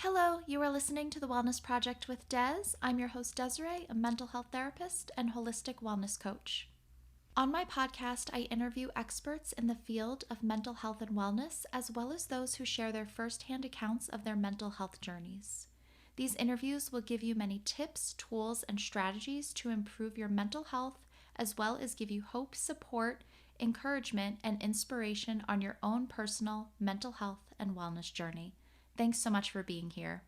Hello, you are listening to the Wellness Project with Des. I'm your host, Desiree, a mental health therapist and holistic wellness coach. On my podcast, I interview experts in the field of mental health and wellness, as well as those who share their firsthand accounts of their mental health journeys. These interviews will give you many tips, tools, and strategies to improve your mental health, as well as give you hope, support, encouragement, and inspiration on your own personal mental health and wellness journey. Thanks so much for being here.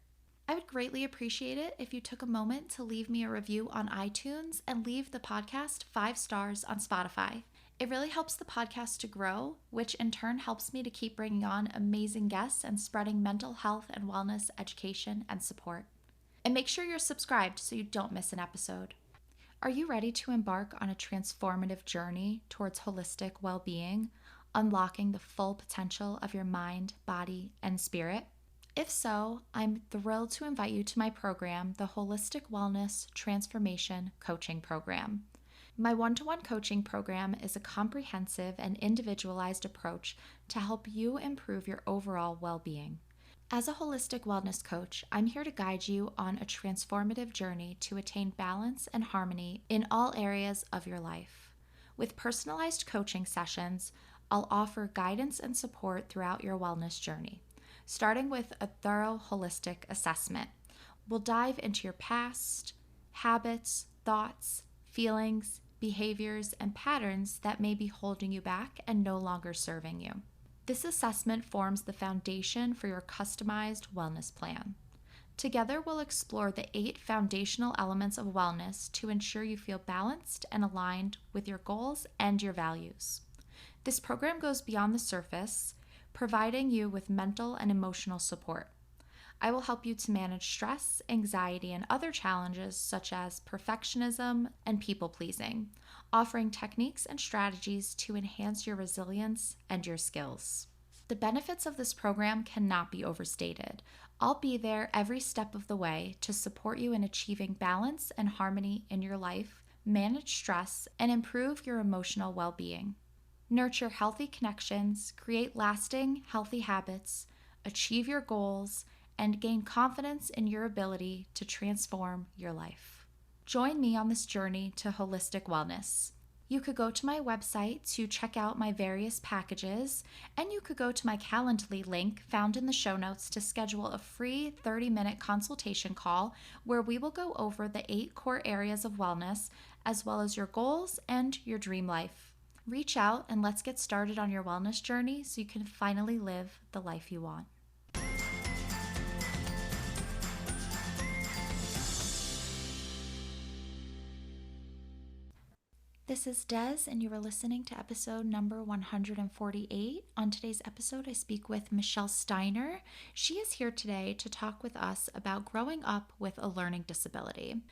I would greatly appreciate it if you took a moment to leave me a review on iTunes and leave the podcast 5 stars on Spotify. It really helps the podcast to grow, which in turn helps me to keep bringing on amazing guests and spreading mental health and wellness education and support. And make sure you're subscribed so you don't miss an episode. Are you ready to embark on a transformative journey towards holistic well-being, unlocking the full potential of your mind, body, and spirit? If so, I'm thrilled to invite you to my program, the Holistic Wellness Transformation Coaching Program. My one-to-one coaching program is a comprehensive and individualized approach to help you improve your overall well-being. As a holistic wellness coach, I'm here to guide you on a transformative journey to attain balance and harmony in all areas of your life. With personalized coaching sessions, I'll offer guidance and support throughout your wellness journey. Starting with a thorough holistic assessment. We'll dive into your past, habits, thoughts, feelings, behaviors, and patterns that may be holding you back and no longer serving you. This assessment forms the foundation for your customized wellness plan. Together, we'll explore the 8 foundational elements of wellness to ensure you feel balanced and aligned with your goals and your values. This program goes beyond the surface, providing you with mental and emotional support. I will help you to manage stress, anxiety, and other challenges such as perfectionism and people-pleasing, offering techniques and strategies to enhance your resilience and your skills. The benefits of this program cannot be overstated. I'll be there every step of the way to support you in achieving balance and harmony in your life, manage stress, and improve your emotional well-being. Nurture healthy connections, create lasting, healthy habits, achieve your goals, and gain confidence in your ability to transform your life. Join me on this journey to holistic wellness. You could go to my website to check out my various packages, and you could go to my Calendly link found in the show notes to schedule a free 30-minute consultation call where we will go over the 8 core areas of wellness, as well as your goals and your dream life. Reach out and let's get started on your wellness journey so you can finally live the life you want. This is Des, and you are listening to episode number 148. On today's episode, I speak with Michelle Steiner. She is here today to talk with us about growing up with a learning disability.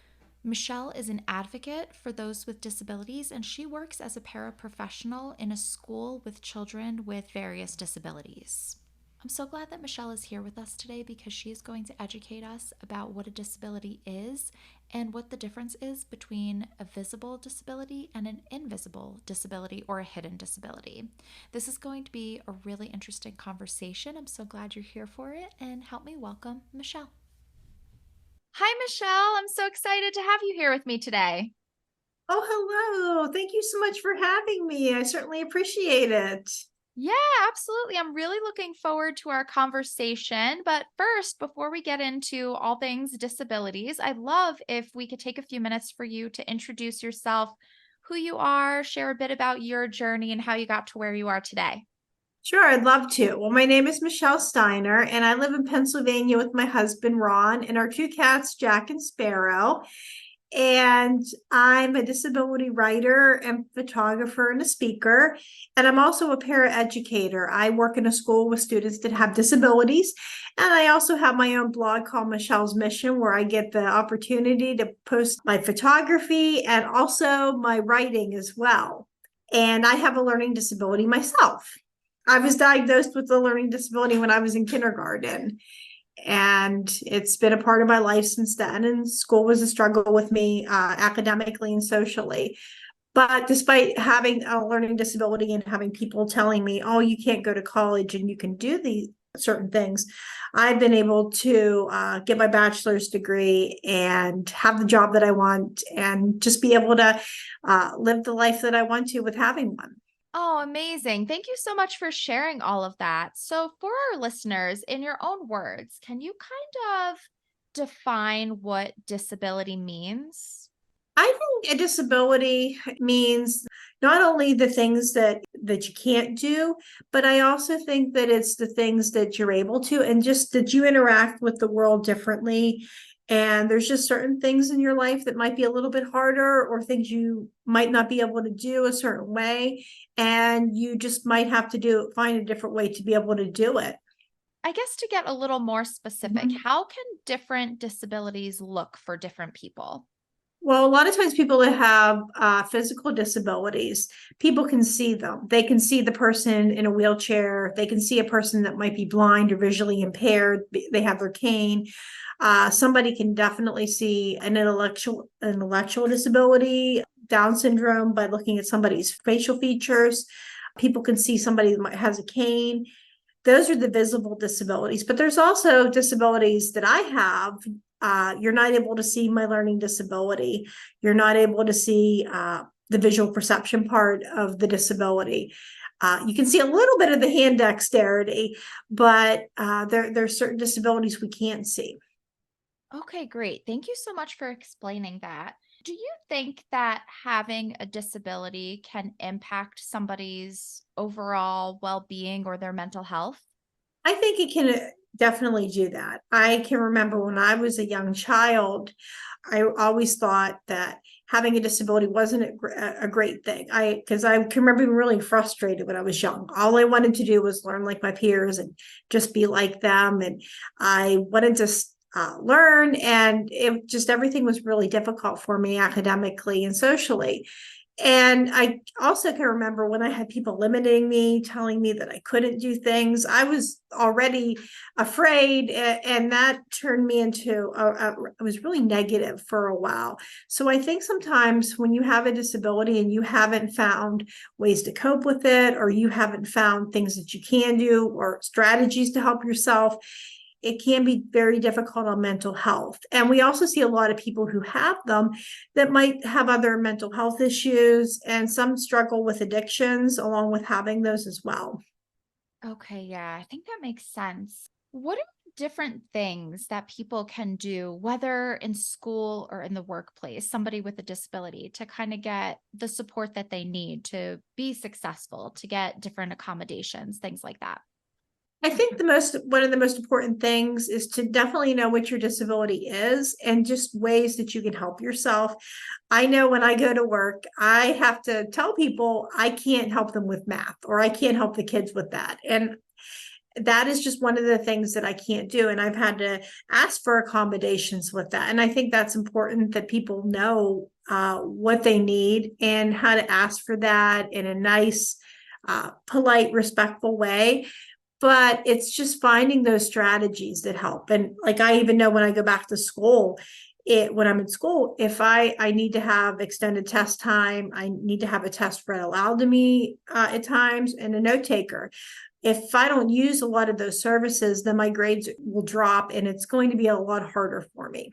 Michelle is an advocate for those with disabilities, and she works as a paraprofessional in a school with children with various disabilities. I'm so glad that Michelle is here with us today because she is going to educate us about what a disability is and what the difference is between a visible disability and an invisible disability or a hidden disability. This is going to be a really interesting conversation. I'm so glad you're here for it, and help me welcome Michelle. Hi, Michelle. I'm so excited to have you here with me today. Oh, hello. Thank you so much for having me. I certainly appreciate it. Yeah, absolutely. I'm really looking forward to our conversation. But first, before we get into all things disabilities, I'd love if we could take a few minutes for you to introduce yourself, who you are, share a bit about your journey and how you got to where you are today. Sure, I'd love to. Well, my name is Michelle Steiner, and I live in Pennsylvania with my husband, Ron, and our 2 cats, Jack and Sparrow. And I'm a disability writer and photographer and a speaker. And I'm also a paraeducator. I work in a school with students that have disabilities. And I also have my own blog called Michelle's Mission, where I get the opportunity to post my photography and also my writing as well. And I have a learning disability myself. I was diagnosed with a learning disability when I was in kindergarten. And it's been a part of my life since then. And school was a struggle with me academically and socially. But despite having a learning disability and having people telling me, oh, you can't go to college and you can do certain things. I've been able to get my bachelor's degree and have the job that I want and just be able to live the life that I want to with having one. Oh, amazing. Thank you so much for sharing all of that. So, for our listeners, in your own words, can you kind of define what disability means? I think a disability means not only the things that you can't do, but I also think that it's the things that you're able to, and just that you interact with the world differently. And there's just certain things in your life that might be a little bit harder, or things you might not be able to do a certain way, and you just might have to find a different way to be able to do it. I guess to get a little more specific, Mhm. how can different disabilities look for different people? Well, a lot of times people that have physical disabilities, people can see them. They can see the person in a wheelchair. They can see a person that might be blind or visually impaired. They have their cane. Somebody can definitely see an intellectual disability, Down syndrome, by looking at somebody's facial features. People can see somebody that has a cane. Those are the visible disabilities, but there's also disabilities that I have. You're not able to see my learning disability. You're not able to see the visual perception part of the disability. You can see a little bit of the hand dexterity, but there's certain disabilities we can't see. Okay, great. Thank you so much for explaining that. Do you think that having a disability can impact somebody's overall well being or their mental health? I think it can definitely do that. I can remember when I was a young child, I always thought that having a disability wasn't a great thing. Because I can remember being really frustrated when I was young. All I wanted to do was learn like my peers and just be like them. And I wanted to learn, and it just everything was really difficult for me academically and socially. And I also can remember when I had people limiting me, telling me that I couldn't do things. I was already afraid, and that turned me into it was really negative for a while. So I think sometimes when you have a disability and you haven't found ways to cope with it, or you haven't found things that you can do or strategies to help yourself, it can be very difficult on mental health. And we also see a lot of people who have them that might have other mental health issues, and some struggle with addictions along with having those as well. Okay, yeah, I think that makes sense. What are different things that people can do, whether in school or in the workplace, somebody with a disability, to kind of get the support that they need to be successful, to get different accommodations, things like that? I think one of the most important things is to definitely know what your disability is and just ways that you can help yourself. I know when I go to work, I have to tell people I can't help them with math, or I can't help the kids with that. And that is just one of the things that I can't do. And I've had to ask for accommodations with that. And I think that's important that people know what they need and how to ask for that in a nice, polite, respectful way. But it's just finding those strategies that help. And like, I even know when I go back to school, when I'm in school, if I need to have extended test time, I need to have a test read aloud to me at times, and a note taker. If I don't use a lot of those services, then my grades will drop, and it's going to be a lot harder for me.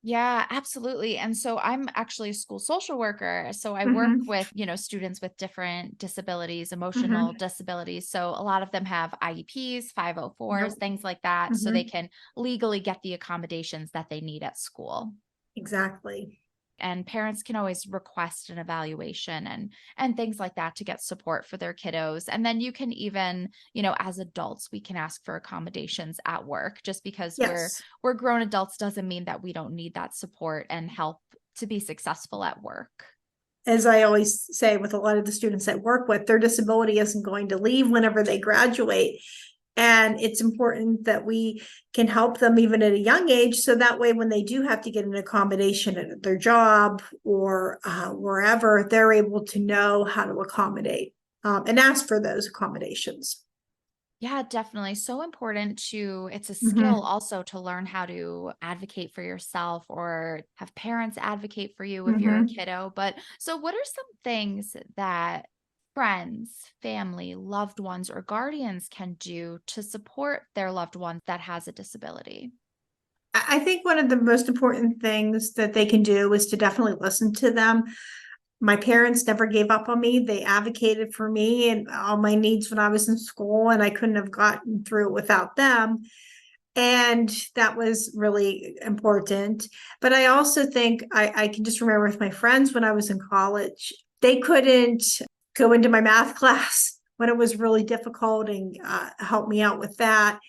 Yeah, absolutely. And so I'm actually a school social worker. So I work Mm-hmm. with, students with different disabilities, emotional Mm-hmm. disabilities. So a lot of them have IEPs, 504s, Yep. things like that. So they Mm-hmm. can legally get the accommodations that they need at school. Exactly. And parents can always request an evaluation and things like that to get support for their kiddos. And then you can even, as adults, we can ask for accommodations at work. Just because Yes. we're grown adults doesn't mean that we don't need that support and help to be successful at work. As I always say with a lot of the students I work with, their disability isn't going to leave whenever they graduate. And it's important that we can help them even at a young age. So that way, when they do have to get an accommodation at their job or wherever, they're able to know how to accommodate and ask for those accommodations. Yeah, definitely. So important it's a skill Mm-hmm. also to learn how to advocate for yourself or have parents advocate for you if you're a Mm-hmm. kiddo. But so what are some things that friends, family, loved ones, or guardians can do to support their loved one that has a disability? I think one of the most important things that they can do is to definitely listen to them. My parents never gave up on me. They advocated for me and all my needs when I was in school, and I couldn't have gotten through it without them. And that was really important. But I also think I can just remember with my friends when I was in college, they couldn't go into my math class when it was really difficult and help me out with that.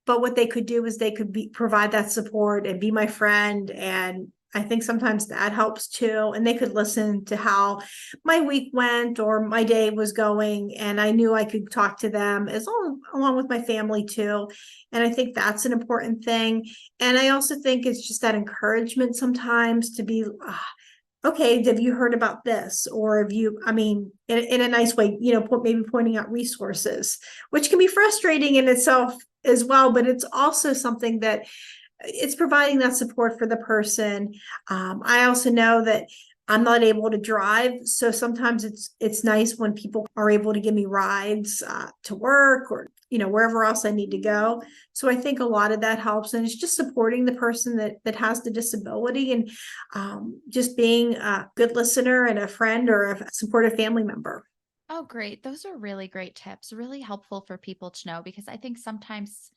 But what they could do is they could provide that support and be my friend. And I think sometimes that helps too. And they could listen to how my week went or my day was going. And I knew I could talk to them along with my family too. And I think that's an important thing. And I also think it's just that encouragement sometimes to be, okay, have you heard about this? Or have you, I mean, in a nice way, maybe pointing out resources, which can be frustrating in itself as well, but it's also something that it's providing that support for the person. I also know that I'm not able to drive, so sometimes it's nice when people are able to give me rides to work or wherever else I need to go. So I think a lot of that helps, and it's just supporting the person that has the disability, and just being a good listener and a friend or a supportive family member. Oh, great. Those are really great tips, really helpful for people to know because I think sometimes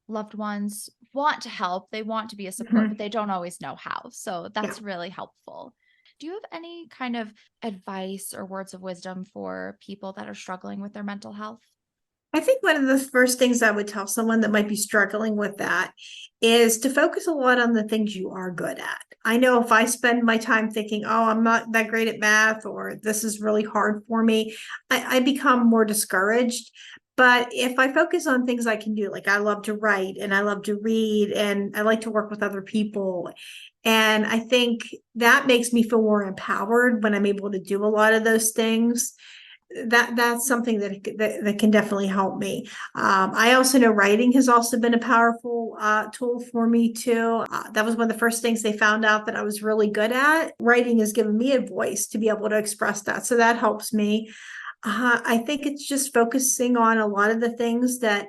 loved ones want to help, they want to be a support, but Mhm. they don't always know how. So Yeah. that's really helpful. Do you have any kind of advice or words of wisdom for people that are struggling with their mental health? I think one of the first things I would tell someone that might be struggling with that is to focus a lot on the things you are good at. I know if I spend my time thinking, oh, I'm not that great at math, or this is really hard for me, I become more discouraged. But if I focus on things I can do, like I love to write and I love to read and I like to work with other people. And I think that makes me feel more empowered when I'm able to do a lot of those things. That's something that can definitely help me. I also know writing has also been a powerful tool for me too. That was one of the first things they found out that I was really good at. Writing has given me a voice to be able to express that, so that helps me. I think it's just focusing on a lot of the things that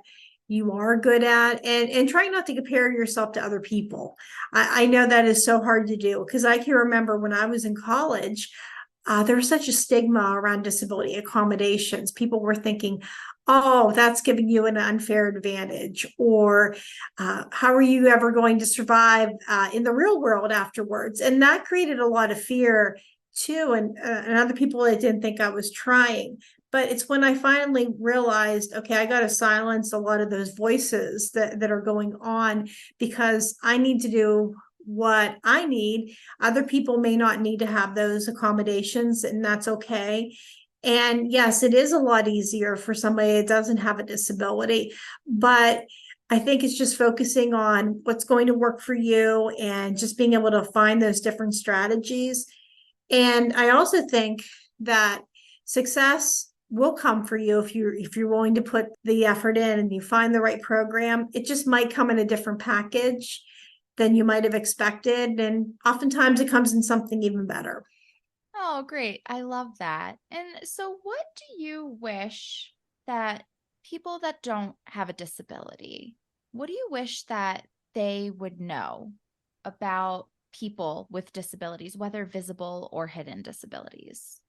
you are good at, and trying not to compare yourself to other people. I know that is so hard to do because I can remember when I was in college, there was such a stigma around disability accommodations. People were thinking, oh, that's giving you an unfair advantage, or how are you ever going to survive in the real world afterwards? And that created a lot of fear too, and other people that didn't think I was trying. But it's when I finally realized, okay, I got to silence a lot of those voices that are going on, because I need to do what I need. Other people may not need to have those accommodations, and that's okay. And yes, it is a lot easier for somebody that doesn't have a disability, but I think it's just focusing on what's going to work for you and just being able to find those different strategies. And I also think that success will come for you if you're willing to put the effort in and you find the right program. It just might come in a different package than you might have expected, and oftentimes it comes in something even better. Oh, great. I love that. And so, what do you wish that people that don't have a disability, what do you wish that they would know about people with disabilities, whether visible or hidden disabilities?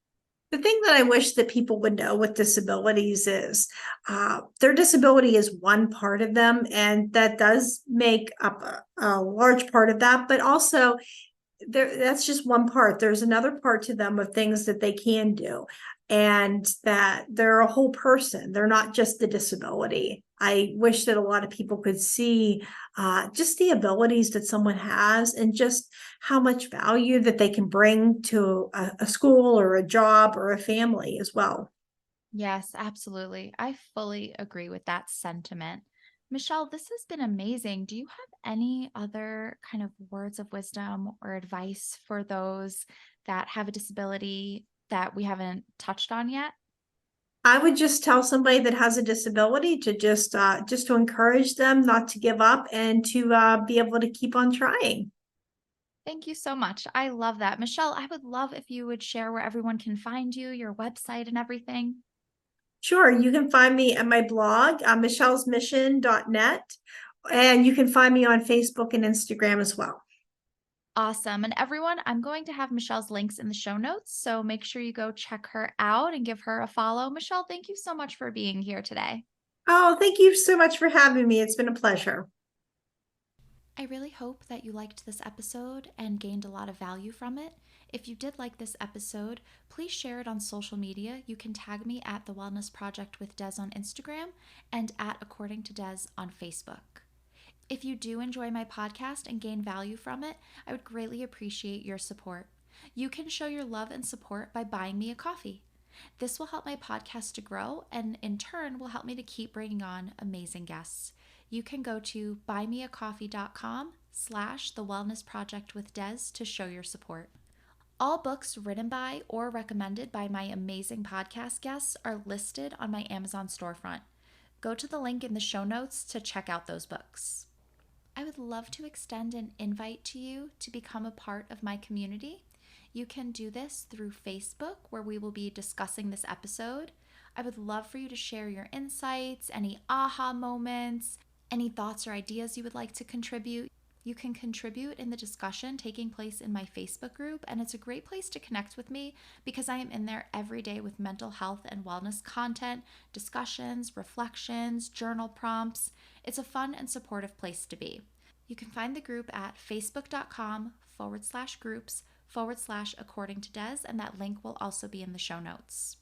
The thing that I wish that people would know with disabilities is their disability is one part of them, and that does make up a large part of that, but also that's just one part. There's another part to them of things that they can do, and that they're a whole person. They're not just the disability. I wish that a lot of people could see just the abilities that someone has, and just how much value that they can bring to a school or a job or a family as well. Yes, absolutely. I fully agree with that sentiment. Michelle, this has been amazing. Do you have any other kind of words of wisdom or advice for those that have a disability that we haven't touched on yet? I would just tell somebody that has a disability to just to encourage them not to give up, and to be able to keep on trying. Thank you so much. I love that. Michelle, I would love if you would share where everyone can find you, your website, and everything. Sure, you can find me at my blog, michellesmission.net, and you can find me on Facebook and Instagram as well. Awesome. And everyone, I'm going to have Michelle's links in the show notes. So make sure you go check her out and give her a follow. Michelle, thank you so much for being here today. Oh, thank you so much for having me. It's been a pleasure. I really hope that you liked this episode and gained a lot of value from it. If you did like this episode, please share it on social media. You can tag me at The Wellness Project with Des on Instagram and at According to Des on Facebook. If you do enjoy my podcast and gain value from it, I would greatly appreciate your support. You can show your love and support by buying me a coffee. This will help my podcast to grow and in turn will help me to keep bringing on amazing guests. You can go to buymeacoffee.com/The Wellness Project with Des to show your support. All books written by or recommended by my amazing podcast guests are listed on my Amazon storefront. Go to the link in the show notes to check out those books. I would love to extend an invite to you to become a part of my community. You can do this through Facebook, where we will be discussing this episode. I would love for you to share your insights, any aha moments, any thoughts or ideas you would like to contribute. You can contribute in the discussion taking place in my Facebook group, and it's a great place to connect with me because I am in there every day with mental health and wellness content, discussions, reflections, journal prompts. It's a fun and supportive place to be. You can find the group at facebook.com/groups/according to Des, and that link will also be in the show notes.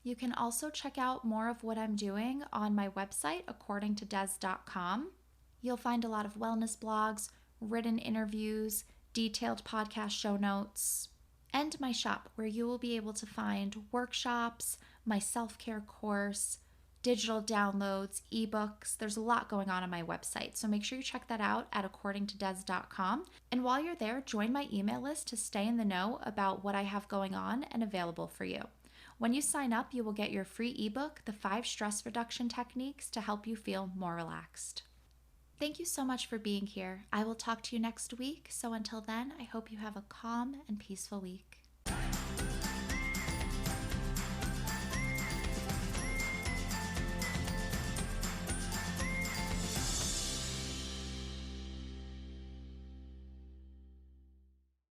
You can also check out more of what I'm doing on my website, accordingtodes.com. You'll find a lot of wellness blogs, written interviews, detailed podcast show notes, and my shop, where you will be able to find workshops, my self-care course, digital downloads, ebooks. There's a lot going on my website, so make sure you check that out at accordingtodes.com. And while you're there, join my email list to stay in the know about what I have going on and available for you. When you sign up, you will get your free ebook, The 5 Stress Reduction Techniques to help you feel more relaxed. Thank you so much for being here. I will talk to you next week. So until then, I hope you have a calm and peaceful week.